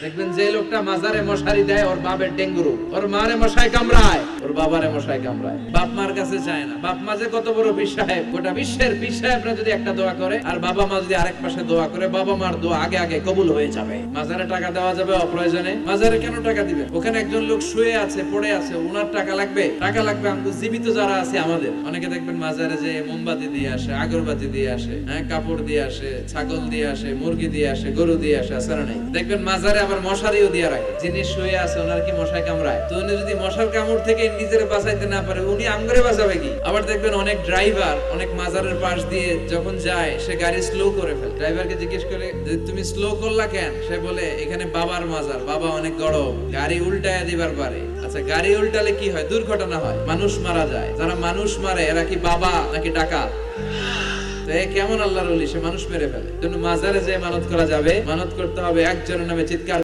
দেখবেন যে লোকটা মাজারে মশারি দেয় ওর বাপের ডেঙ্গু রোগ, ওর মারে মশাই কামড়ায়, ওর বাবারে মশাই কামড়ায়, বাপ মার কাছে যায় না। বাপ মা যে কত বড় পীর সাহেব, গোটা বিশ্বের পীর সাহেবরা যদি একটা দোয়া করে আর বাবা মা যদি আরেক পাশে দোয়া করে, বাবা মার দোয়া আগে আগে কবুল হয়ে যাবে। মাজারে টাকা দেওয়া যাবে অপ্রয়োজনে? মাজারে কেন টাকা দিবেন? ওখানে একজন লোক শুয়ে আছে, পড়ে আছে, ওনার টাকা লাগবে? টাকা লাগবে আমাদের জীবিত যারা আছে আমাদের। অনেকে দেখবেন মাজারে যে মোমবাতি দিয়ে আসে, আগরবাতি দিয়ে আসে, হ্যাঁ, কাপড় দিয়ে আসে, ছাগল দিয়ে আসে, মুরগি দিয়ে আসে, গরু দিয়ে আসে, আছে না নাই? দেখবেন মাজারে আবার মশারিও দিয়ে রাখে। যিনি শুয়ে আছে ওনার কি মশায় কামড়ায়? তো উনি যদি মশার কামড় থেকে নিজের বাঁচাইতে না পারে, উনি আমগরে বাঁচাবে কি? আবার দেখবেন অনেক ড্রাইভার অনেক মাজারের পাশ দিয়ে যখন যায়, সে গাড়ি স্লো করে ফেলে। ড্রাইভারকে জিজ্ঞেস করে যে তুমি স্লো করলা কেন? সে বলে এখানে বাবার মাজার, বাবা অনেক গরম, গাড়ি উল্টায় দিবার পারে। আচ্ছা, গাড়ি উল্টালে কি হয়? দুর্ঘটনা হয়, মানুষ মারা যায়। যারা মানুষ মারে এরা কি বাবা নাকি ডাকাত? কেমন আল্লাহর ওলি, সে মানুষ মেরে ফেলে। জন্য মাজারে যে মানত করা যাবে, মানত করতে হবে একজনের নামে চিৎকার